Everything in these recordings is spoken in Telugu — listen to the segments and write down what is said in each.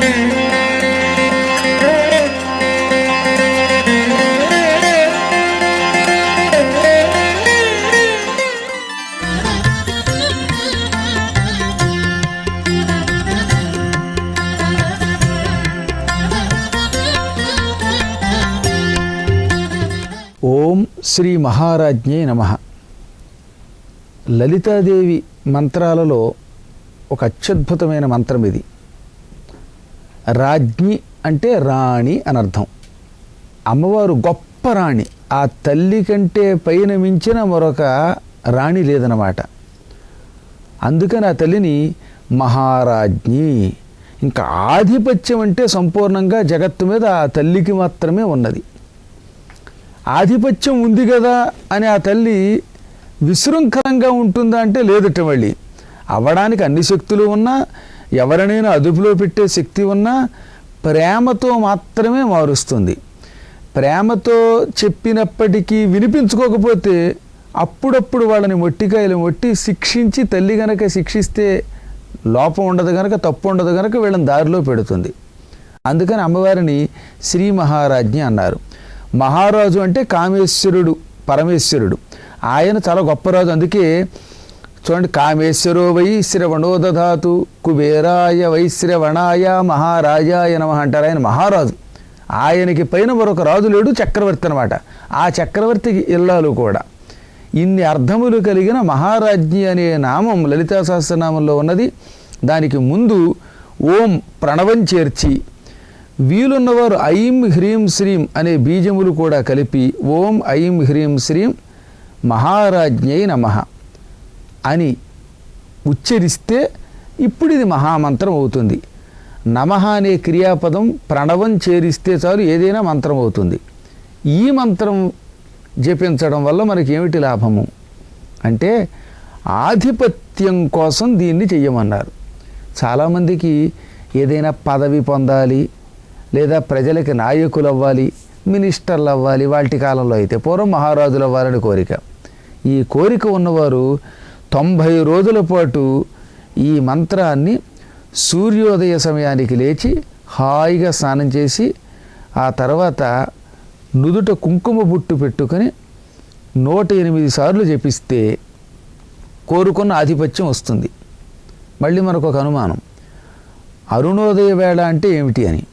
ఓం శ్రీ మహారాజ్ఞే నమః. లలితాదేవి మంత్రాలలో ఒక అత్యద్భుతమైన మంత్రం ఇది. రాజ్ఞి అంటే రాణి అనర్థం. అమ్మవారు గొప్ప రాణి. ఆ తల్లి కంటే పైన మించిన మరొక రాణి లేదన్నమాట. అందుకని ఆ తల్లిని మహారాజ్ఞి. ఇంకా ఆధిపత్యం అంటే సంపూర్ణంగా జగత్తు మీద ఆ తల్లికి మాత్రమే ఉన్నది. ఆధిపత్యం ఉంది కదా అని ఆ తల్లి విశృంఖలంగా ఉంటుందా అంటే లేదట. మళ్ళీ అవ్వడానికి అన్ని శక్తులు ఉన్నా, ఎవరినైనా అదుపులో పెట్టే శక్తి ఉన్నా ప్రేమతో మాత్రమే మారుస్తుంది. ప్రేమతో చెప్పినప్పటికీ వినిపించుకోకపోతే అప్పుడప్పుడు వాళ్ళని మొట్టికాయలు మొట్టి శిక్షించి, తల్లి గనక శిక్షిస్తే లోపం ఉండదు గనక, తప్పు ఉండదు గనక వీళ్ళని దారిలో పెడుతుంది. అందుకని అమ్మవారిని శ్రీ మహారాజ్ఞి అన్నారు. మహారాజు అంటే కామేశ్వరుడు, పరమేశ్వరుడు. ఆయన చాలా గొప్ప రాజు. అందుకే చూడండి, కామేశ్వరో వై శ్రవణో దధాతు కుబేరాయ వైశ్రవణాయ మహారాజాయ నమః అంటారు. ఆయన మహారాజు. ఆయనకి పైన మరొక రాజు లేడు, చక్రవర్తి అనమాట. ఆ చక్రవర్తికి ఇల్లాలు కూడా. ఇన్ని అర్థములు కలిగిన మహారాజ్ఞి అనే నామం లలితా సహస్రనామంలో ఉన్నది. దానికి ముందు ఓం ప్రణవం చేర్చి, వీలున్నవారు ఐం హ్రీం శ్రీం అనే బీజములు కూడా కలిపి ఓం ఐం హ్రీం శ్రీం మహారాజ్ఞై నమః అని ఉచ్చరిస్తే ఇప్పుడు ఇది మహామంత్రం అవుతుంది. నమః అనే క్రియాపదం ప్రణవం చేరిస్తే చాలు ఏదైనా మంత్రం అవుతుంది. ఈ మంత్రం జపించడం వల్ల మనకి ఏమిటి లాభము అంటే, ఆధిపత్యం కోసం దీన్ని చెయ్యమన్నారు. చాలామందికి ఏదైనా పదవి పొందాలి, లేదా ప్రజలకి నాయకులు అవ్వాలి, మినిస్టర్లు అవ్వాలి. వాటి కాలంలో అయితే పూర్వం మహారాజులు అవ్వాలని కోరిక. ఈ కోరిక ఉన్నవారు 90 రోజుల పాటు ఈ మంత్రాన్ని సూర్యోదయ సమయానికి లేచి హాయిగా స్నానం చేసి, ఆ తర్వాత నుదుట కుంకుమ బుట్టు పెట్టుకొని 108 సార్లు జపిస్తే కోరుకున్న ఆధిపత్యం వస్తుంది. మళ్ళీ మనకు ఒక అనుమానం, అరుణోదయ వేళ అంటే ఏమిటి అని.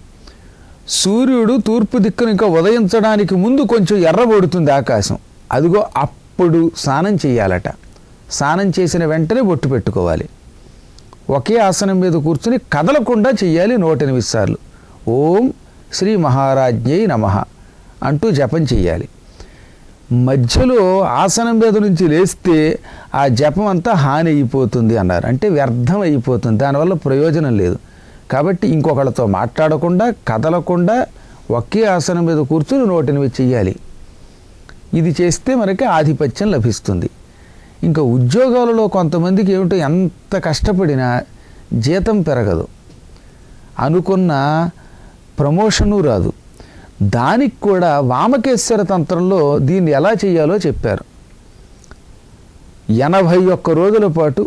సూర్యుడు తూర్పు దిక్కును ఇంకా ఉదయించడానికి ముందు కొంచెం ఎర్రబడుతుంది ఆకాశం. అదిగో అప్పుడు స్నానం చేయాలట. స్నానం చేసిన వెంటనే బొట్టు పెట్టుకోవాలి. ఒకే ఆసనం మీద కూర్చుని కదలకుండా చెయ్యాలి 108 సార్లు. ఓం శ్రీ మహారాజ్ఞై నమః అంటూ జపం చెయ్యాలి. మధ్యలో ఆసనం మీద నుంచి లేస్తే ఆ జపం అంతా హాని అయిపోతుంది అన్నారు. అంటే వ్యర్థం అయిపోతుంది, దానివల్ల ప్రయోజనం లేదు. కాబట్టి ఇంకొకళ్ళతో మాట్లాడకుండా, కదలకుండా ఒకే ఆసనం మీద కూర్చుని 108 చెయ్యాలి. ఇది చేస్తే మనకి ఆధిపత్యం లభిస్తుంది. ఇంకా ఉద్యోగాలలో కొంతమందికి ఏమిటో ఎంత కష్టపడినా జీతం పెరగదు, అనుకున్న ప్రమోషను రాదు. దానికి కూడా వామకేశ్వర తంత్రంలో దీన్ని ఎలా చేయాలో చెప్పారు. 81 రోజుల పాటు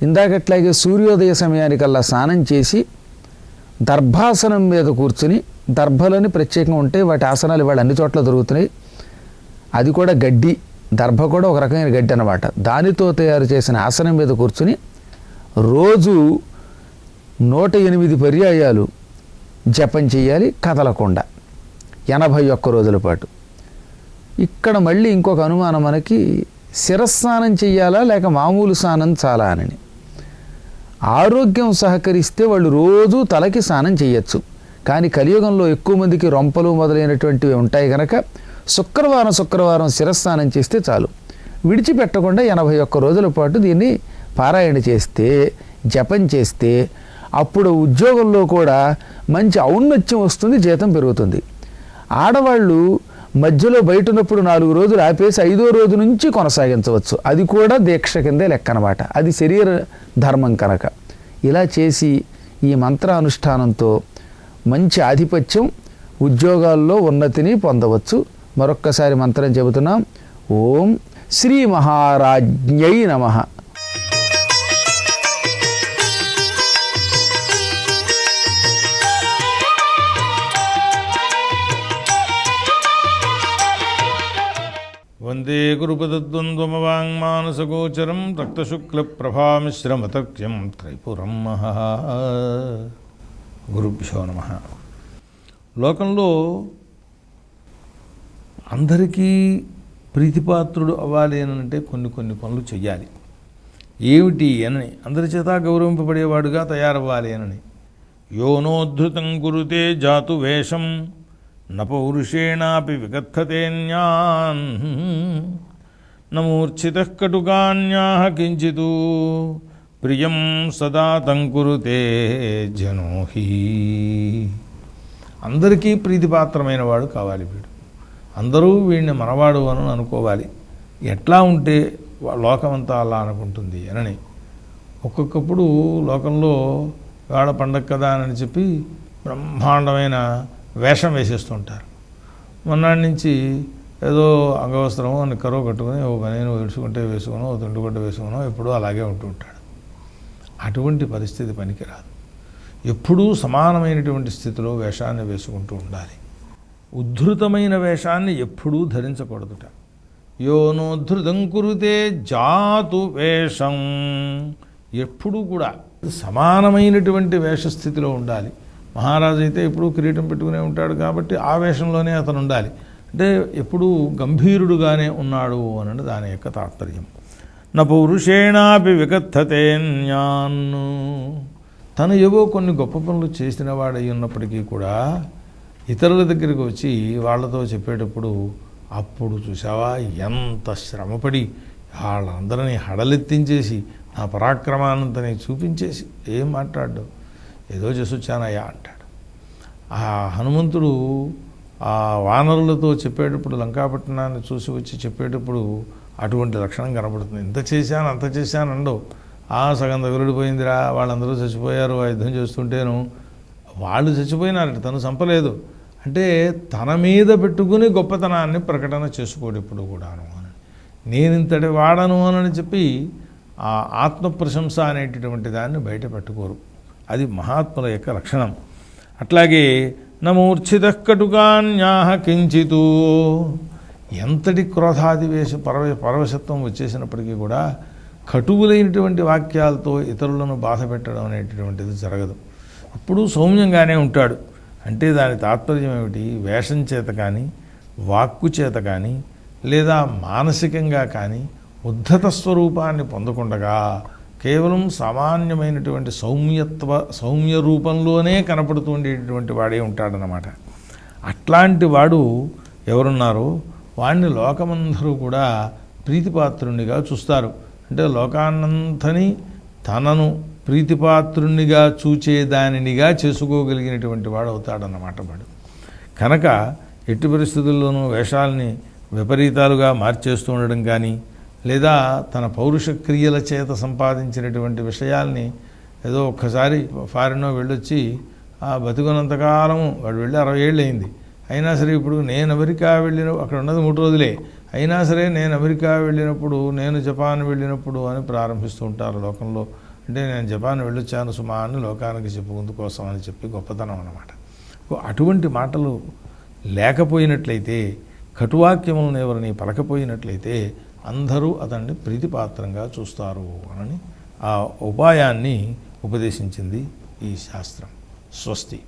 ఇందాకట్లాగే సూర్యోదయ సమయానికల్లా స్నానం చేసి దర్భాసనం మీద కూర్చుని, దర్భలని ప్రత్యేకంగా ఉంటాయి, వాటి ఆసనాలు ఇవాళ అన్ని చోట్ల దొరుకుతున్నాయి. అది కూడా గడ్డి, దర్భ కూడా ఒక రకమైన గడ్డి అన్నమాట. దానితో తయారు చేసిన ఆసనం మీద కూర్చుని రోజు 108 పర్యాయాలు జపం చేయాలి కదలకుండా 81 రోజుల పాటు. ఇక్కడ మళ్ళీ ఇంకొక అనుమానం మనకి, శిరస్నానం చెయ్యాలా లేక మామూలు స్నానం చాలా అని. ఆరోగ్యం సహకరిస్తే వాళ్ళు రోజు తలకి స్నానం చేయొచ్చు. కానీ కలియుగంలో ఎక్కువ మందికి రొంపలు మొదలైనటువంటివి ఉంటాయి కనుక శుక్రవారం శిరస్నానం చేస్తే చాలు. విడిచిపెట్టకుండా 81 రోజుల పాటు దీన్ని పారాయణ చేస్తే, జపం చేస్తే అప్పుడు ఉద్యోగంలో కూడా మంచి ఔన్నత్యం వస్తుంది, జీతం పెరుగుతుంది. ఆడవాళ్ళు మధ్యలో బయట ఉన్నప్పుడు 4 రోజులు ఆపేసి 5వ రోజు నుంచి కొనసాగించవచ్చు. అది కూడా దీక్ష కిందే లెక్క అనమాట. అది శరీర ధర్మం కనుక. ఇలా చేసి ఈ మంత్రానుష్ఠానంతో మంచి ఆధిపత్యం, ఉద్యోగాల్లో ఉన్నతిని పొందవచ్చు. మరొక్కసారి మంత్రం చెబుతున్నాం. ఓం శ్రీ మహారాజ్ఞై నమః. వందే గురుపదద్వంద్వమవాంగ్మానసగోచరం రక్తశుక్లప్రభామిశ్రమతర్క్యం త్రైపురం మహా. గురుభ్యో నమః. లోకంలో అందరికీ ప్రీతిపాత్రుడు అవ్వాలి అని అంటే కొన్ని పనులు చెయ్యాలి. ఏమిటి అని అందరి చేత గౌరవింపబడేవాడుగా తయారవ్వాలి అని. యోనోద్ధృతం కురుతే జాతు వేషం నపౌరుషేణాపి విగత్థతేన్యాన్ నమూర్ఛితః కటుకాన్యాః కించితు ప్రియం సదా తం కురుతే జనోహి. అందరికీ ప్రీతిపాత్రమైన వాడు కావాలి వీడు. అందరూ వీడిని మనవాడు అని అనుకోవాలి. ఎట్లా ఉంటే లోకమంతా అలా అనుకుంటుంది అని. ఒక్కొక్కప్పుడు లోకంలో వాడ పండగ కదా అని చెప్పి బ్రహ్మాండమైన వేషం వేసేస్తుంటారు. మొన్నటి నుంచి ఏదో అంగవస్త్రమో అని కరువు కట్టుకుని ఓ పనేను విడుచుకుంటే వేసుకునో ఓ తుండుగుడ్డ వేసుకునో ఎప్పుడూ అలాగే ఉంటూ ఉంటాడు. అటువంటి పరిస్థితి పనికిరాదు. ఎప్పుడూ సమానమైనటువంటి స్థితిలో వేషాన్ని వేసుకుంటూ ఉండాలి. ఉద్ధృతమైన వేషాన్ని ఎప్పుడూ ధరించకూడదుట. యోనోద్ధృతం కురుతే జాతు వేషం. ఎప్పుడూ కూడా సమానమైనటువంటి వేషస్థితిలో ఉండాలి. మహారాజు అయితే ఎప్పుడూ కిరీటం పెట్టుకునే ఉంటాడు కాబట్టి ఆ వేషంలోనే అతను ఉండాలి. అంటే ఎప్పుడూ గంభీరుడుగానే ఉన్నాడు అని దాని యొక్క తాత్పర్యం. న పౌరుషేణాపి విగత్థతేన్యాన్. తను ఏవో కొన్ని గొప్ప పనులు చేసిన వాడై ఉన్నప్పటికీ కూడా ఇతరుల దగ్గరికి వచ్చి వాళ్ళతో చెప్పేటప్పుడు అప్పుడు చూసావా ఎంత శ్రమపడి వాళ్ళందరినీ హడలెత్తించేసి నా పరాక్రమానంతని చూపించేసి ఏం మాట్లాడ్డు, ఏదో చేసొచ్చానయ్యా అంటాడు. ఆ హనుమంతుడు ఆ వానరులతో చెప్పేటప్పుడు లంకాపట్టణాన్ని చూసి వచ్చి చెప్పేటప్పుడు అటువంటి లక్షణం కనబడుతుంది. ఇంత చేశాను అంత చేశాను అండవు. సగం తగులుడిపోయిందిరా, వాళ్ళందరూ చచ్చిపోయారు ఆ యుద్ధం చేస్తుంటేను. వాళ్ళు చచ్చిపోయినారట, తను చంపలేదు. అంటే తన మీద పెట్టుకుని గొప్పతనాన్ని ప్రకటన చేసుకోడు ఇప్పుడు కూడాను అని. నేను ఇంతటి వాడను అని చెప్పి ఆ ఆత్మప్రశంస అనేటటువంటి దాన్ని బయట పెట్టుకోరు. అది మహాత్ముల యొక్క లక్షణం. అట్లాగే నమూర్ఛితః కటుకాన్యాః కించితు. ఎంతటి క్రోధాదివేశ పరవశత్వం వచ్చేసినప్పటికీ కూడా కటువులైనటువంటి వాక్యాలతో ఇతరులను బాధ పెట్టడం అనేటటువంటిది జరగదు. ఇప్పుడు సౌమ్యంగానే ఉంటాడు. అంటే దాని తాత్పర్యం ఏమిటి? వేషం చేత కానీ వాక్కు చేత కానీ లేదా మానసికంగా కానీ ఉద్ధత స్వరూపాన్ని పొందకుండగా కేవలం సామాన్యమైనటువంటి సౌమ్య రూపంలోనే కనపడుతూ ఉండేటటువంటి వాడే ఉంటాడనమాట. అట్లాంటి వాడు ఎవరున్నారో వాడిని లోకమందరూ కూడా ప్రీతిపాత్రునిగా చూస్తారు. అంటే లోకాన్నంతని తనను ప్రీతిపాత్రునిగా చూచేదానినిగా చేసుకోగలిగినటువంటి వాడు అవుతాడన్నమాట వాడు. కనుక ఎట్టి పరిస్థితుల్లోనూ వేషాలని విపరీతాలుగా మార్చేస్తూ ఉండడం కానీ లేదా తన పౌరుష క్రియల చేత సంపాదించినటువంటి విషయాల్ని ఏదో ఒక్కసారి ఫారినో వెళ్ళొచ్చి బతికున్నంతకాలం వాడు వెళ్ళి 60 ఏళ్ళు అయింది. అయినా సరే ఇప్పుడు నేను అమెరికా వెళ్ళిన అక్కడ ఉన్నది 3 రోజులే అయినా సరే నేను అమెరికా వెళ్ళినప్పుడు నేను జపాన్ వెళ్ళినప్పుడు అని ప్రారంభిస్తూ ఉంటారు లోకంలో. అంటే నేను జపాన్ వెళ్ళొచ్చాను సుమా అని లోకానికి చెప్పుకుందు కోసం అని చెప్పి గొప్పతనం అన్నమాట. అటువంటి మాటలు లేకపోయినట్లయితే కటువాక్యములను ఎవరిని పలకపోయినట్లయితే అందరూ అతన్ని ప్రీతిపాత్రంగా చూస్తారు అని ఆ ఉపాయాన్ని ఉపదేశించింది ఈ శాస్త్రం. స్వస్తి.